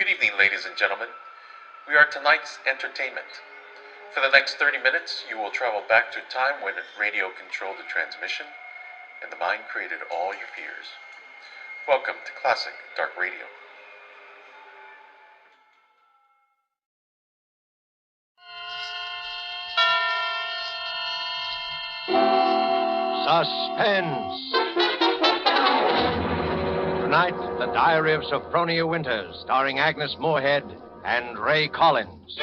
Good evening, ladies and gentlemen. We are tonight's entertainment. For the next 30 minutes, you will travel back to a time when radio controlled the transmission and the mind created all your fears. Welcome to Classic Dark Radio. Suspense. Tonight, The Diary of Sophronia Winters, starring Agnes Moorehead and Ray Collins.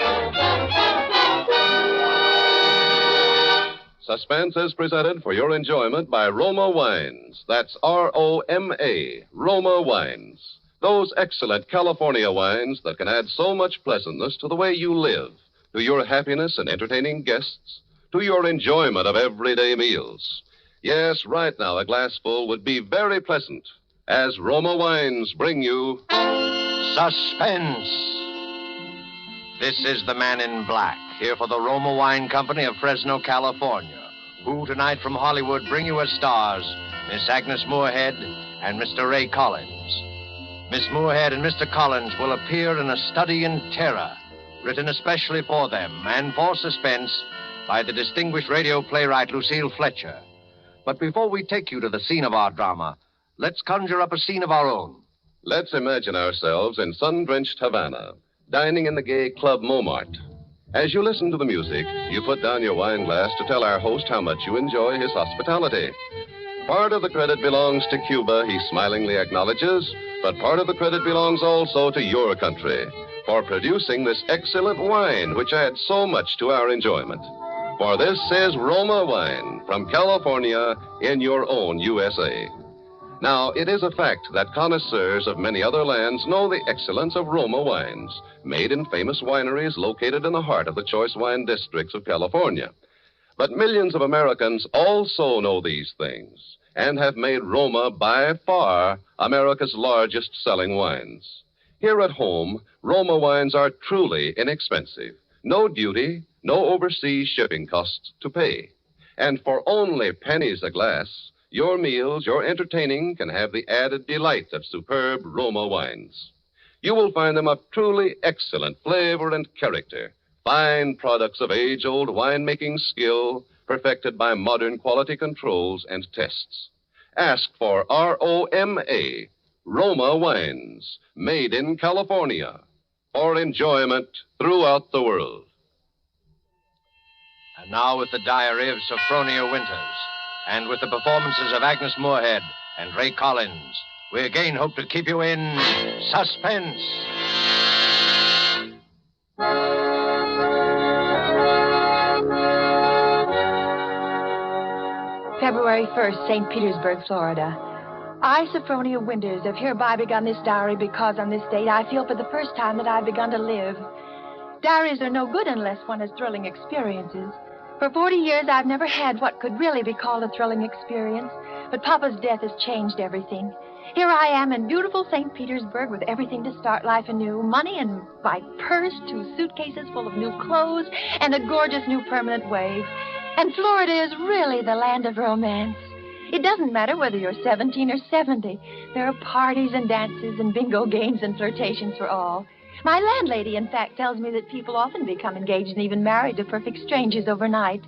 Suspense is presented for your enjoyment by Roma Wines. That's R-O-M-A, Roma Wines. Those excellent California wines that can add so much pleasantness to the way you live, to your happiness in entertaining guests, to your enjoyment of everyday meals. Yes, right now a glassful would be very pleasant, as Roma Wines bring you Suspense. This is the Man in Black, here for the Roma Wine Company of Fresno, California, who tonight from Hollywood bring you as stars Miss Agnes Moorehead and Mr. Ray Collins. Miss Moorehead and Mr. Collins will appear in A Study in Terror, written especially for them and for Suspense by the distinguished radio playwright Lucille Fletcher. But before we take you to the scene of our drama, let's conjure up a scene of our own. Let's imagine ourselves in sun-drenched Havana, dining in the gay Club Montmartre. As you listen to the music, you put down your wine glass to tell our host how much you enjoy his hospitality. Part of the credit belongs to Cuba, he smilingly acknowledges, but part of the credit belongs also to your country for producing this excellent wine, which adds so much to our enjoyment. For this is Roma Wine from California in your own USA. Now, it is a fact that connoisseurs of many other lands know the excellence of Roma wines, made in famous wineries located in the heart of the choice wine districts of California. But millions of Americans also know these things and have made Roma by far America's largest selling wines. Here at home, Roma wines are truly inexpensive. No duty, no overseas shipping costs to pay. And for only pennies a glass, your meals, your entertaining can have the added delight of superb Roma wines. You will find them of truly excellent flavor and character, fine products of age-old winemaking skill perfected by modern quality controls and tests. Ask for R-O-M-A, Roma Wines, made in California, for enjoyment throughout the world. And now with the Diary of Sophronia Winters, and with the performances of Agnes Moorehead and Ray Collins, we again hope to keep you in suspense. February 1st, St. Petersburg, Florida. I, Sophronia Winters, have hereby begun this diary because on this date I feel for the first time that I've begun to live. Diaries are no good unless one has thrilling experiences. For 40 years, I've never had what could really be called a thrilling experience, but Papa's death has changed everything. Here I am in beautiful St. Petersburg with everything to start life anew, money in my purse, 2 suitcases full of new clothes, and a gorgeous new permanent wave. And Florida is really the land of romance. It doesn't matter whether you're 17 or 70. There are parties and dances and bingo games and flirtations for all. My landlady, in fact, tells me that people often become engaged and even married to perfect strangers overnight.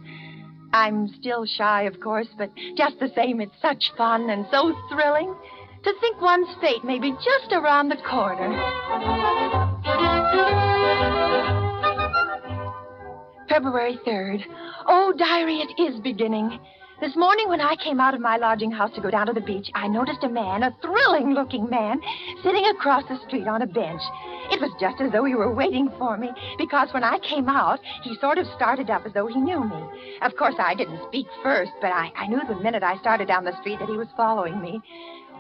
I'm still shy, of course, but just the same, it's such fun and so thrilling to think one's fate may be just around the corner. February 3rd. Oh, diary, it is beginning. This morning when I came out of my lodging house to go down to the beach, I noticed a man, a thrilling-looking man, sitting across the street on a bench. It was just as though he were waiting for me, because when I came out, he sort of started up as though he knew me. Of course, I didn't speak first, but I knew the minute I started down the street that he was following me.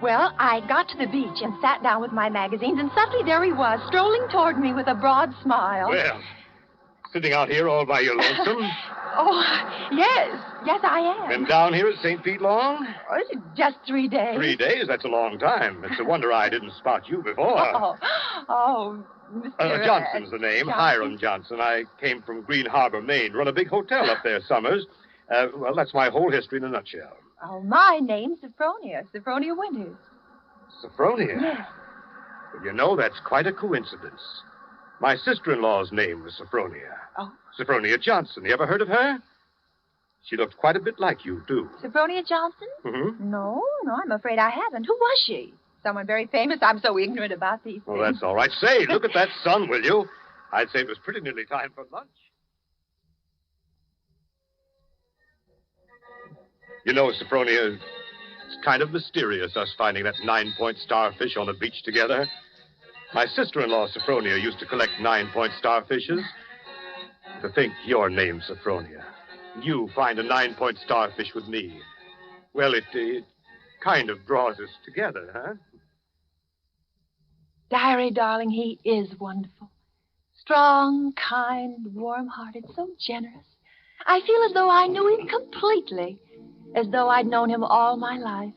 Well, I got to the beach and sat down with my magazines, and suddenly there he was, strolling toward me with a broad smile. Well, sitting out here all by your lonesome? Oh, yes, I am. Been down here at St. Pete long? Oh, just 3 days. 3 days? That's a long time. It's a wonder I didn't spot you before. Mr. Johnson's the name, Johnson. Hiram Johnson. I came from Green Harbor, Maine. Run a big hotel up there summers. Well, that's my whole history in a nutshell. Oh, my name's Sophronia Winters. Sophronia? Yes. You know, that's quite a coincidence. My sister-in-law's name was Sophronia. Oh. Sophronia Johnson. You ever heard of her? She looked quite a bit like you, too. Sophronia Johnson? Mm-hmm. No, I'm afraid I haven't. Who was she? Someone very famous? I'm so ignorant about these things. Well, that's all right. Say, look at that sun, will you? I'd say it was pretty nearly time for lunch. You know, Sophronia, it's kind of mysterious, us finding that 9-point starfish on the beach together. My sister-in-law, Sophronia, used to collect 9-point starfishes. To think your name's Sophronia. You find a 9-point starfish with me. Well, it kind of draws us together, huh? Diary, darling, he is wonderful. Strong, kind, warm-hearted, so generous. I feel as though I knew him completely, as though I'd known him all my life.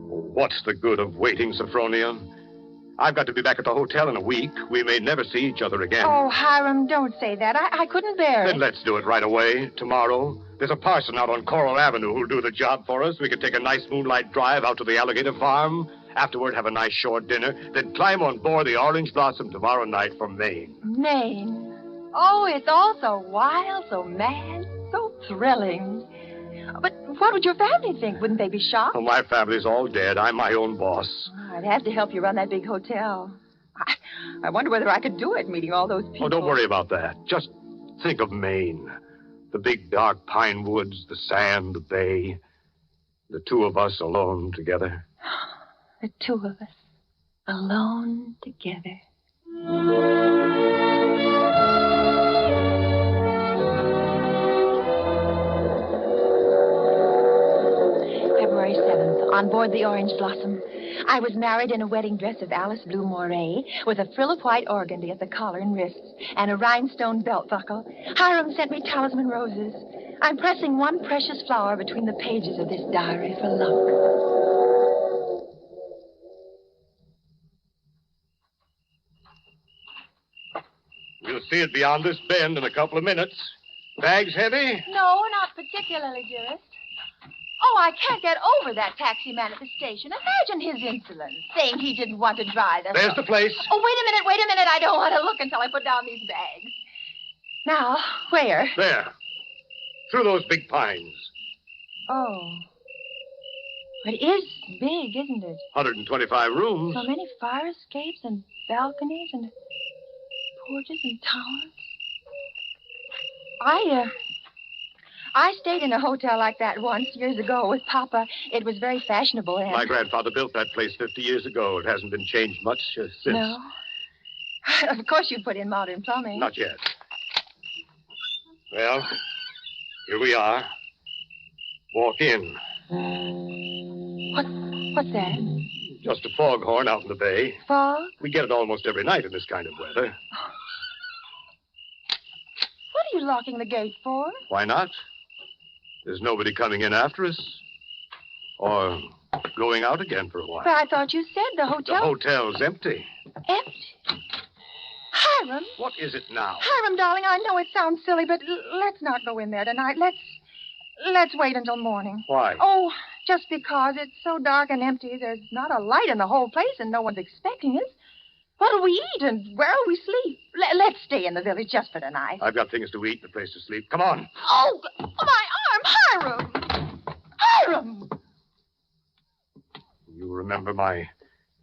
What's the good of waiting, Sophronia? I've got to be back at the hotel in a week. We may never see each other again. Oh, Hiram, don't say that. I couldn't bear Then it. let's do it right away, tomorrow. There's a parson out on Coral Avenue who'll do the job for us. We could take a nice moonlight drive out to the alligator farm. Afterward, have a nice shore dinner. Then climb on board the Orange Blossom tomorrow night from Maine. Maine. Oh, it's all so wild, so mad, so thrilling. But what would your family think? Wouldn't they be shocked? Oh, my family's all dead. I'm my own boss. I'd have to help you run that big hotel. I wonder whether I could do it, meeting all those people. Oh, don't worry about that. Just think of Maine. The big, dark pine woods, the sand, the bay. The two of us alone together. The two of us, alone together. February 7th, on board the Orange Blossom. I was married in a wedding dress of Alice Blue Moray, with a frill of white organdy at the collar and wrists, and a rhinestone belt buckle. Hiram sent me talisman roses. I'm pressing one precious flower between the pages of this diary for luck. We'll see it beyond this bend in a couple of minutes. Bags heavy? No, not particularly, dearest. Oh, I can't get over that taxi man at the station. Imagine his insolence, saying he didn't want to drive us. There's the place. Oh, wait a minute. I don't want to look until I put down these bags. Now, where? There. Through those big pines. Oh. It is big, isn't it? 125 rooms. So many fire escapes and balconies and porches and towers. I stayed in a hotel like that once, years ago, with Papa. It was very fashionable and... My grandfather built that place 50 years ago. It hasn't been changed much since. No? Of course you put in modern plumbing. Not yet. Well, here we are. Walk in. What's that? Just a foghorn out in the bay. Fog? We get it almost every night in this kind of weather. What are you locking the gate for? Why not? There's nobody coming in after us. Or going out again for a while. But I thought you said the The hotel... hotel's empty. Empty. Hiram. What is it now? Hiram, darling, I know it sounds silly, but let's not go in there tonight. Let's wait until morning. Why? Oh, just because it's so dark and empty. There's not a light in the whole place, and no one's expecting us. What'll we eat, and where'll we sleep? Let's stay in the village just for tonight. I've got things to eat and a place to sleep. Come on. Oh, my arm, Hiram! Hiram! You remember my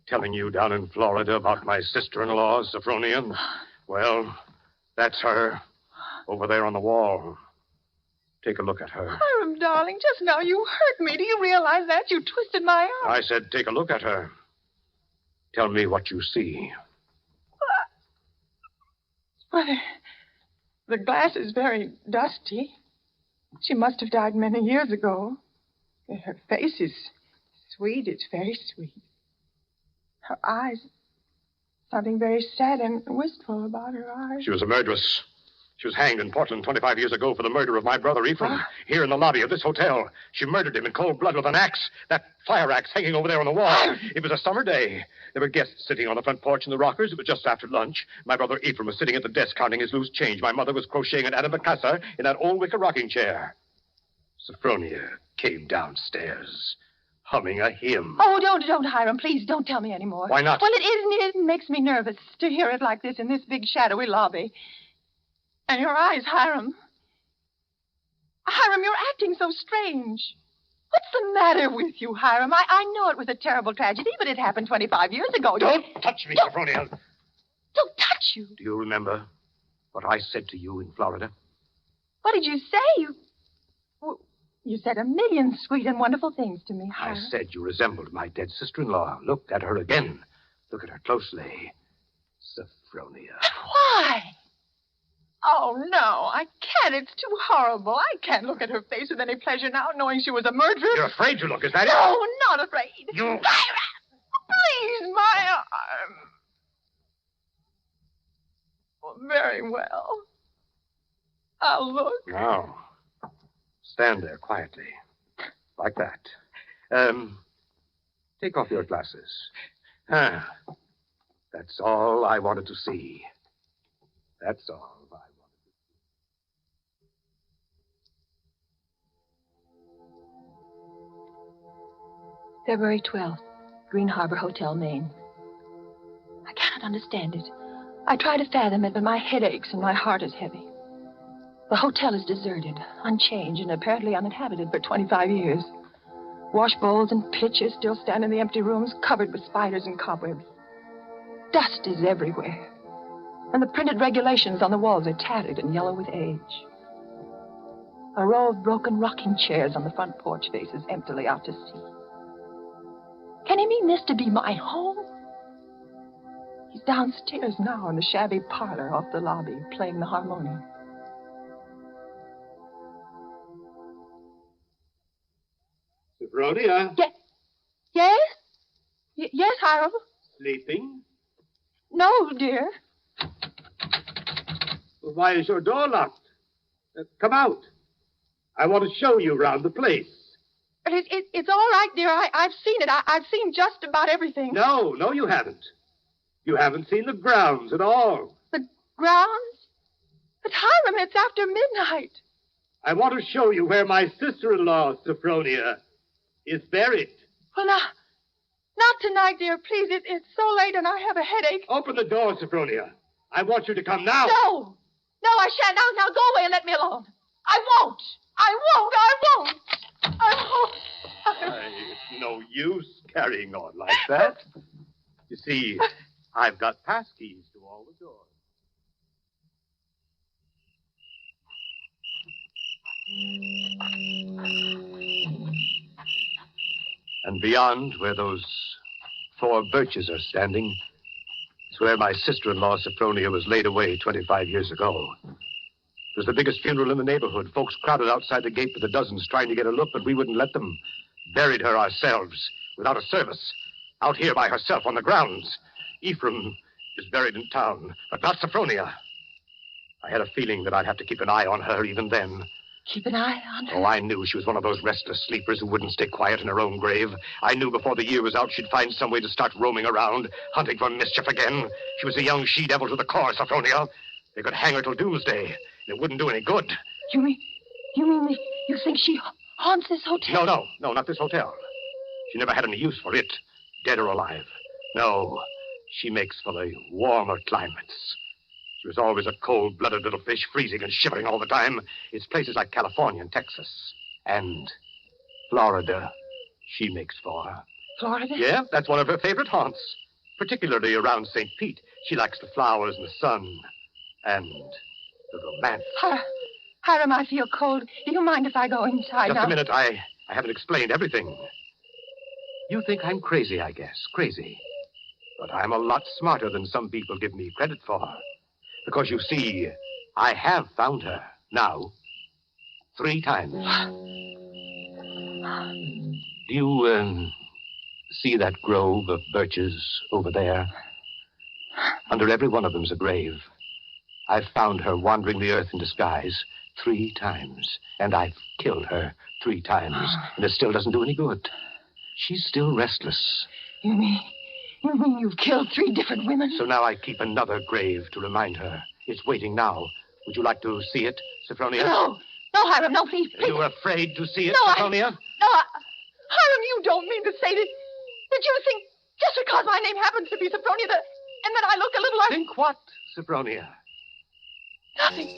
telling you down in Florida about my sister-in-law, Sophronia? Well, that's her. Over there on the wall. Take a look at her. Hiram, darling, just now you hurt me. Do you realize that? You twisted my arm. I said take a look at her. Tell me what you see. Well, the glass is very dusty. She must have died many years ago. Her face is sweet. It's very sweet. Her eyes, something very sad and wistful about her eyes. She was a murderess. She was hanged in Portland 25 years ago for the murder of my brother Ephraim. What? Here in the lobby of this hotel. She murdered him in cold blood with an axe. That fire axe hanging over there on the wall. It was a summer day. There were guests sitting on the front porch in the rockers. It was just after lunch. My brother Ephraim was sitting at the desk counting his loose change. My mother was crocheting an antimacassar in that old wicker rocking chair. Sophronia came downstairs. humming a hymn. Oh, don't, Hiram. Please, don't tell me anymore. Why not? Well, it makes me nervous to hear it like this in this big, shadowy lobby. And your eyes, Hiram. Hiram, you're acting so strange. What's the matter with you, Hiram? I know it was a terrible tragedy, but it happened 25 years ago. Don't touch me, Sophronia. Don't touch you. Do you remember what I said to you in Florida? What did you say? You said a million sweet and wonderful things to me, Hiram. I said you resembled my dead sister-in-law. Look at her again. Look at her closely. Sophronia. Why? Oh, no, I can't. It's too horrible. I can't look at her face with any pleasure now, knowing she was a murderess. You're afraid to look, is that it? No, not afraid. You... Hiram! Please, my arm. Well, very well. I'll look. Now, stand there quietly. Like that. Take off your glasses. That's all I wanted to see. That's all I wanted to see. February 12th, Green Harbor Hotel, Maine. I cannot understand it. I try to fathom it, but my head aches and my heart is heavy. The hotel is deserted, unchanged, and apparently uninhabited for 25 years. Wash bowls and pitchers still stand in the empty rooms, covered with spiders and cobwebs. Dust is everywhere, and the printed regulations on the walls are tattered and yellow with age. A row of broken rocking chairs on the front porch faces emptily out to sea. Can he mean this to be my home? He's downstairs now in the shabby parlor off the lobby, playing the harmonium. Sophronia? Yes? Yes, Hiram? Sleeping? No, dear. Well, why is your door locked? Come out. I want to show you around the place. It's all right, dear. I've seen it. I've seen just about everything. No, you haven't. You haven't seen the grounds at all. The grounds? But, Hiram, it's after midnight. I want to show you where my sister-in-law, Sophronia, is buried. Well, not tonight, dear. Please, it's so late and I have a headache. Open the door, Sophronia. I want you to come now. No, I shan't. Now go away and let me alone. I won't. It's no use carrying on like that. You see, I've got passkeys to all the doors. And beyond, where those 4 birches are standing, is where my sister-in-law, Sophronia, was laid away 25 years ago. It was the biggest funeral in the neighborhood. Folks crowded outside the gate with the dozens trying to get a look, but we wouldn't let them. Buried her ourselves, without a service, out here by herself on the grounds. Ephraim is buried in town, but not Sophronia. I had a feeling that I'd have to keep an eye on her even then. Keep an eye on her? Oh, I knew she was one of those restless sleepers who wouldn't stay quiet in her own grave. I knew before the year was out she'd find some way to start roaming around, hunting for mischief again. She was a young she-devil to the core, Sophronia. They could hang her till doomsday. It wouldn't do any good. You mean you think she haunts this hotel? No, not this hotel. She never had any use for it, dead or alive. No, she makes for the warmer climates. She was always a cold-blooded little fish, freezing and shivering all the time. It's places like California and Texas. And Florida she makes for. Florida? Yeah, that's one of her favorite haunts. Particularly around St. Pete. She likes the flowers and the sun. And the romance. Hiram, I feel cold. Do you mind if I go inside now? Just a minute. I haven't explained everything. You think I'm crazy, I guess. Crazy. But I'm a lot smarter than some people give me credit for. Because, you see, I have found her. Now. 3 times. Do you, see that grove of birches over there? Under every one of them's a grave. I've found her wandering the earth in disguise 3 times. And I've killed her 3 times. And it still doesn't do any good. She's still restless. You mean you've killed 3 different women? So now I keep another grave to remind her. It's waiting now. Would you like to see it, Sophronia? No, Hiram, no, please. Are you afraid to see it, No, Sophronia? Hiram, you don't mean to say that you think just because my name happens to be Sophronia and that I look a little like... Think what, Sophronia? Nothing.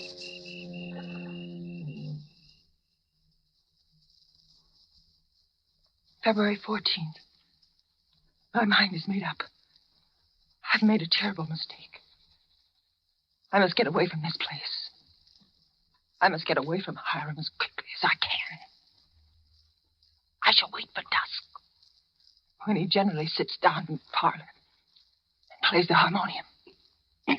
February 14th. My mind is made up. I've made a terrible mistake. I must get away from this place. I must get away from Hiram as quickly as I can. I shall wait for dusk, when he generally sits down in the parlor and plays the harmonium. I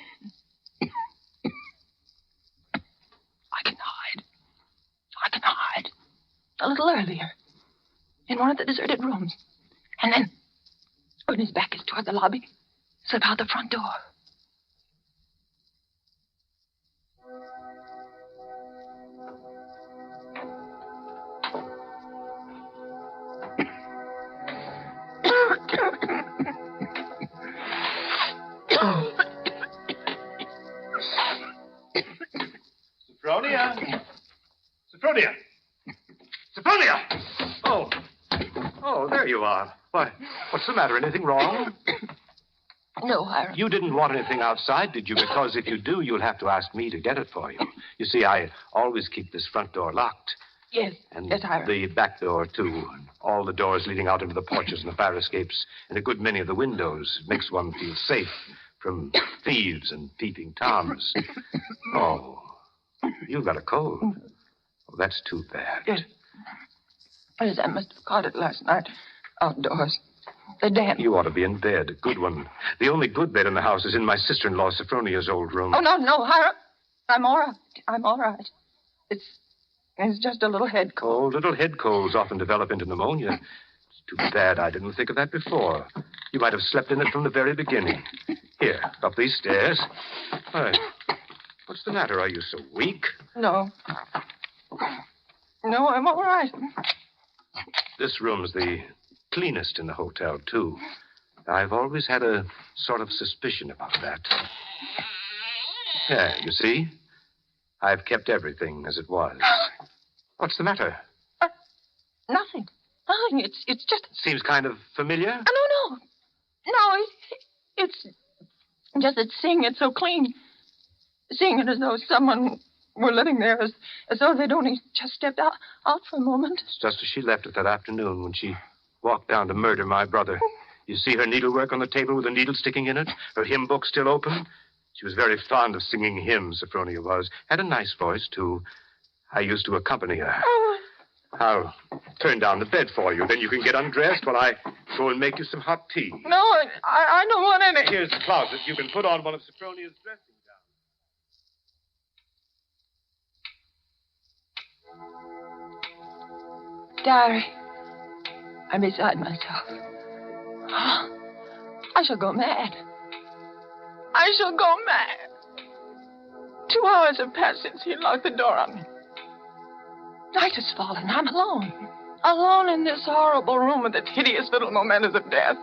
can hide a little earlier in one of the deserted rooms. And then, when his back is toward the lobby, slip out the front door. Sophronia! Sophronia! Sophronia! Oh, there you are. Why, what's the matter? Anything wrong? No, Hiram. You didn't want anything outside, did you? Because if you do, you'll have to ask me to get it for you. You see, I always keep this front door locked. Yes, And yes, Hiram. the back door, too. And all the doors leading out into the porches and the fire escapes, and a good many of the windows. It makes one feel safe from thieves and peeping Toms. Oh, you've got a cold. Oh, that's too bad. Yes. Yes, I must have caught it last night outdoors. The damp. You ought to be in bed, a good one. The only good bed in the house is in my sister-in-law Sophronia's old room. Oh, no, Hiram. I'm all right. It's just a little head cold. Oh, little head colds often develop into pneumonia. It's too bad I didn't think of that before. You might have slept in it from the very beginning. Here, up these stairs. Why, what's the matter? Are you so weak? No, I'm all right. This room's the cleanest in the hotel, too. I've always had a sort of suspicion about that. Yeah, you see? I've kept everything as it was. What's the matter? Nothing. It's just... Seems kind of familiar? No. It's just that seeing it so clean. Seeing it as though someone were living there, as though they'd only just stepped out for a moment. It's just as she left it that afternoon when she walked down to murder my brother. You see her needlework on the table with a needle sticking in it? Her hymn book still open? She was very fond of singing hymns, Sophronia was. Had a nice voice, too. I used to accompany her. Oh. I'll turn down the bed for you. Then you can get undressed while I go and make you some hot tea. No, I don't want any. Here's the closet. You can put on one of Sophronia's dressing gowns. Diary, I'm beside myself. I shall go mad. 2 hours have passed since he locked the door on me. Night has fallen. I'm alone. Alone in this horrible room with its hideous little mementos of death.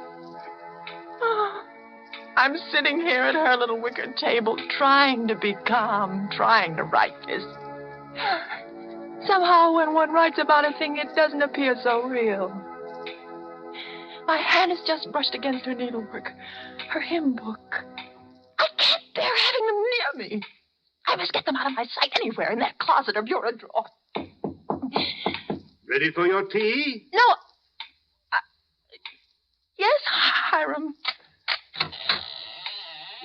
I'm sitting here at her little wicker table, trying to be calm, trying to write this. Somehow, when one writes about a thing, it doesn't appear so real. My hand has just brushed against her needlework, her hymn book. I can't bear having them near me. I must get them out of my sight anywhere in that closet or bureau drawer. Ready for your tea? No. Yes, Hiram.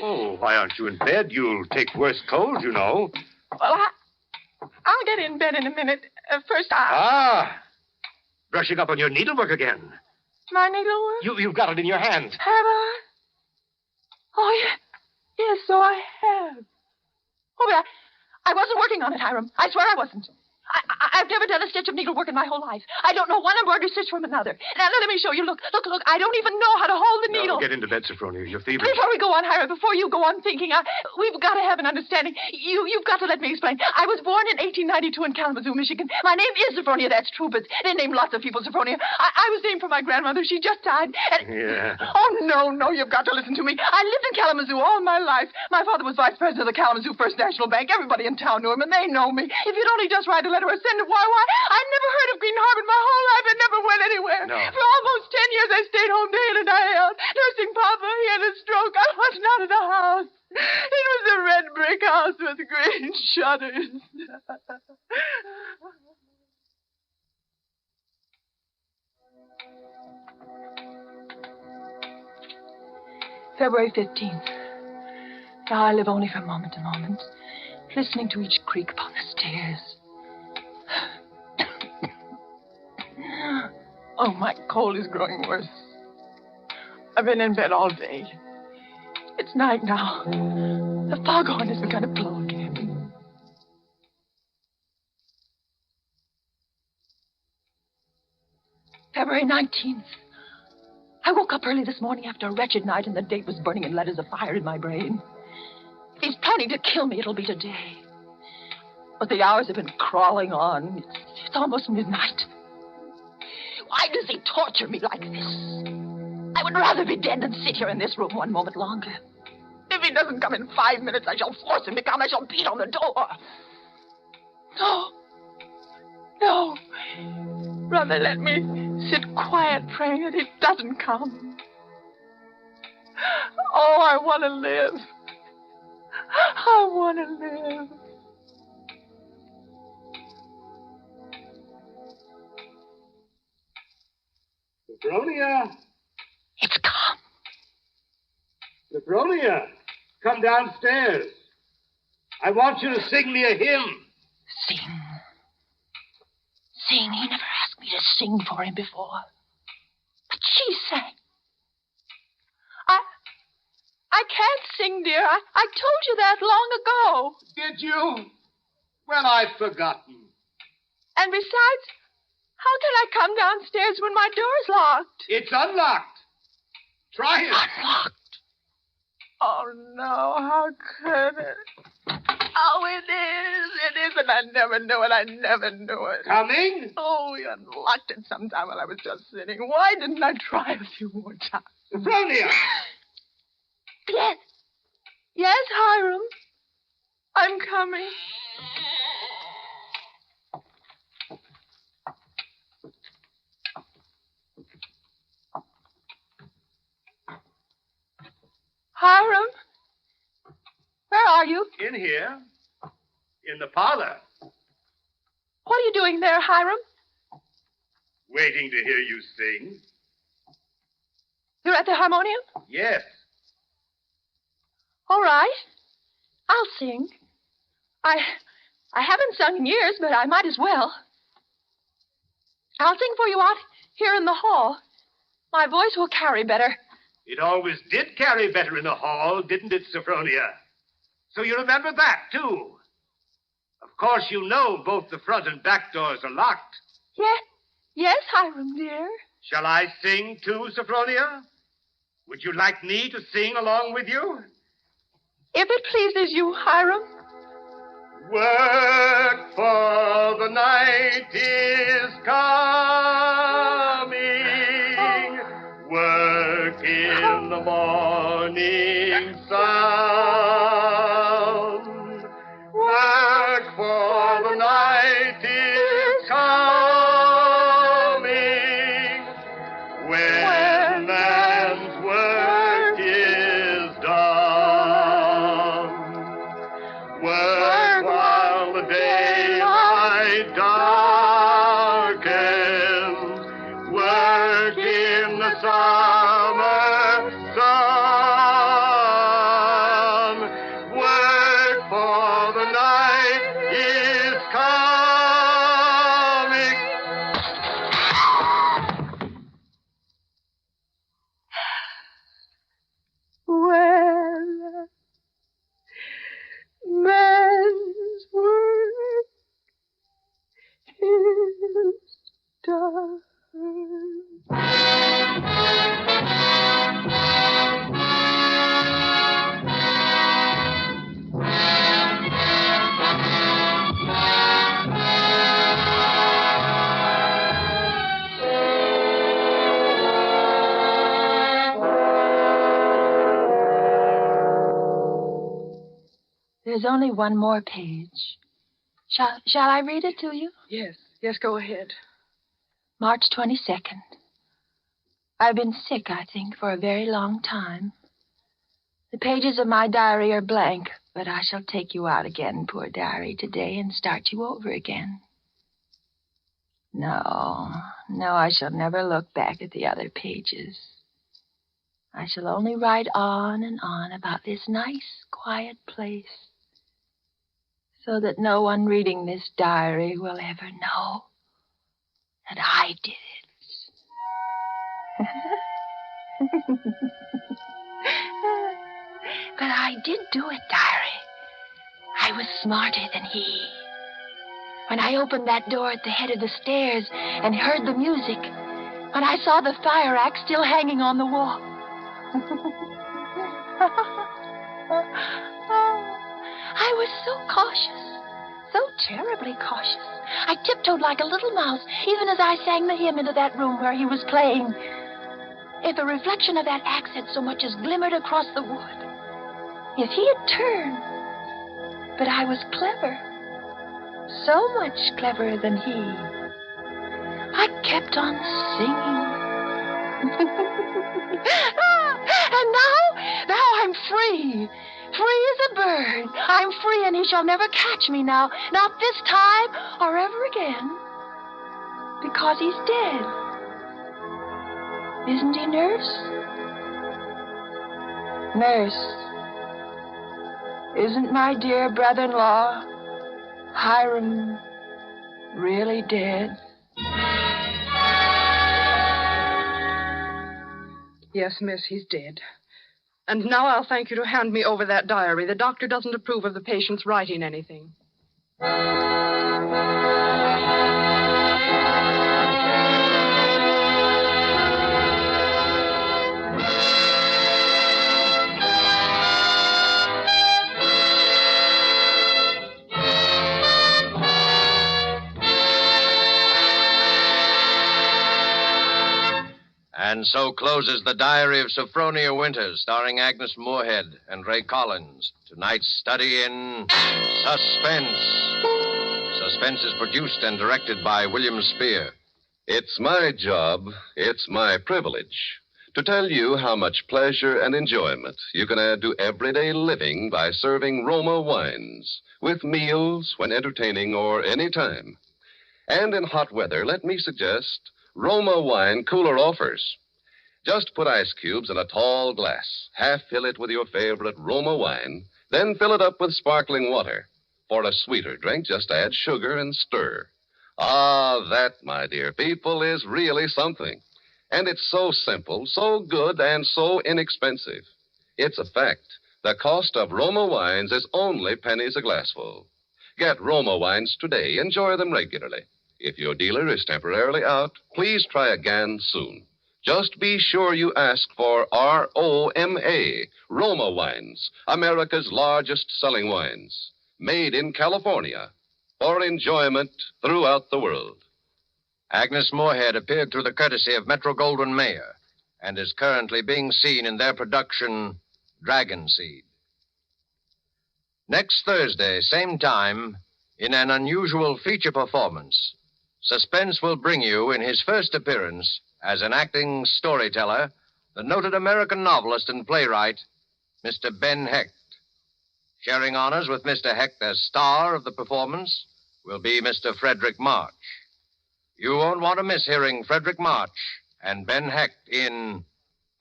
Oh, why aren't you in bed? You'll take worse colds, you know. Well, I'll get in bed in a minute. First, Brushing up on your needlework again. My needlework? You've got it in your hand. Have I? Oh, yeah. Yes, so I have. Oh, but I wasn't working on it, Hiram. I swear I wasn't. I've never done a stitch of needlework in my whole life. I don't know one embroidery stitch from another. Now, let me show you. Look. I don't even know how to hold the needle. Now, get into bed, Sophronia. You're feverish. Before we go on, Hiram, before you go on thinking, we've got to have an understanding. You've got to let me explain. I was born in 1892 in Kalamazoo, Michigan. My name is Sophronia, that's true, but they named lots of people Sophronia. I was named for my grandmother. She just died. Yeah. Oh, no, you've got to listen to me. I lived in Kalamazoo all my life. My father was vice president of the Kalamazoo First National Bank. Everybody in town knew him, and they know me. If you'd only just write a letter to her, send it. Why? I never heard of Green Harbor in my whole life. I never went anywhere. No. For almost 10 years, I stayed home day in and day out, nursing Papa. He had a stroke. I wasn't out of the house. It was a red brick house with green shutters. February 15th. Now I live only from moment to moment, listening to each creak upon the stairs. Oh, my cold is growing worse. I've been in bed all day. It's night now. The foghorn has begun to blow again. February 19th. I woke up early this morning after a wretched night, and the date was burning in letters of fire in my brain. If he's planning to kill me, it'll be today. But the hours have been crawling on. It's almost midnight. Why does he torture me like this? I would rather be dead than sit here in this room one moment longer. If he doesn't come in 5 minutes, I shall force him to come. I shall beat on the door. No. Rather let me sit quiet praying that he doesn't come. Oh, I want to live. I want to live. Sophronia! It's come. Sophronia, come downstairs. I want you to sing me a hymn. Sing. He never asked me to sing for him before. But she sang. I can't sing, dear. I told you that long ago. Did you? Well, I've forgotten. And besides, how can I come downstairs when my door's locked? It's unlocked. Try it. Unlocked? Oh, no. How could it? Oh, it is, and I never knew it. Coming? Oh, you unlocked it sometime while I was just sitting. Why didn't I try a few more times? Sophronia! Yes, Hiram. I'm coming. Hiram? Where are you? In here. In the parlor. What are you doing there, Hiram? Waiting to hear you sing. You're at the harmonium? Yes. All right. I'll sing. I haven't sung in years, but I might as well. I'll sing for you out here in the hall. My voice will carry better. It always did carry better in the hall, didn't it, Sophronia? So you remember that, too. Of course, you know both the front and back doors are locked. Yes, Hiram, dear. Shall I sing, too, Sophronia? Would you like me to sing along with you? If it pleases you, Hiram. Work, for the night is coming. Work in the morning sun. Work, for the night is coming. When man's work is done. Work while the daylight darkens. Work in the summer sun. Work, for the night is coming. Well, man's work is done. There's only one more page. Shall I read it to you? Yes, go ahead. March 22nd. I've been sick, I think, for a very long time. The pages of my diary are blank, but I shall take you out again, poor diary, today and start you over again. No, I shall never look back at the other pages. I shall only write on and on about this nice, quiet place, so that no one reading this diary will ever know that I did it. But I did do it, diary. I was smarter than he. When I opened that door at the head of the stairs and heard the music, when I saw the fire axe still hanging on the wall. I was so cautious, so terribly cautious. I tiptoed like a little mouse, even as I sang the hymn into that room where he was playing. If the reflection of that axe had so much as glimmered across the wood, if he had turned. But I was clever, so much cleverer than he. I kept on singing. And now I'm free. Free as a bird. I'm free, and he shall never catch me now. Not this time or ever again. Because he's dead. Isn't he, Nurse? Nurse, isn't my dear brother-in-law, Hiram, really dead? Yes, miss, he's dead. And now I'll thank you to hand me over that diary. The doctor doesn't approve of the patient's writing anything. And so closes The Diary of Sophronia Winters, starring Agnes Moorehead and Ray Collins. Tonight's study in Suspense. Suspense is produced and directed by William Spear. It's my job, it's my privilege to tell you how much pleasure and enjoyment you can add to everyday living by serving Roma wines with meals, when entertaining, or any time. And in hot weather, let me suggest Roma wine cooler offers. Just put ice cubes in a tall glass, half fill it with your favorite Roma wine, then fill it up with sparkling water. For a sweeter drink, just add sugar and stir. Ah, that, my dear people, is really something. And it's so simple, so good, and so inexpensive. It's a fact. The cost of Roma wines is only pennies a glassful. Get Roma wines today. Enjoy them regularly. If your dealer is temporarily out, please try again soon. Just be sure you ask for R-O-M-A, Roma wines, America's largest selling wines, made in California, for enjoyment throughout the world. Agnes Moorehead appeared through the courtesy of Metro-Goldwyn-Mayer and is currently being seen in their production, Dragon Seed. Next Thursday, same time, in an unusual feature performance, Suspense will bring you, in his first appearance as an acting storyteller, the noted American novelist and playwright, Mr. Ben Hecht. Sharing honors with Mr. Hecht as star of the performance will be Mr. Frederick March. You won't want to miss hearing Frederick March and Ben Hecht in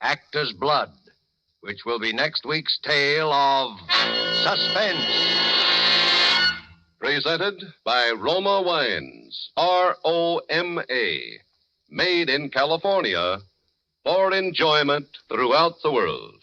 Actor's Blood, which will be next week's tale of Suspense. Presented by Roma Wines, R-O-M-A, made in California for enjoyment throughout the world.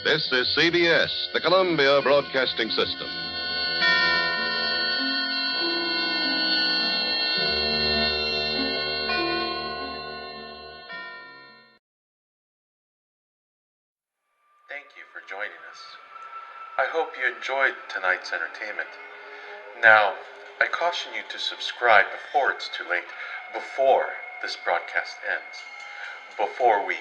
This is CBS, the Columbia Broadcasting System. enjoyed tonight's entertainment. Now, I caution you to subscribe before it's too late, before this broadcast ends, before we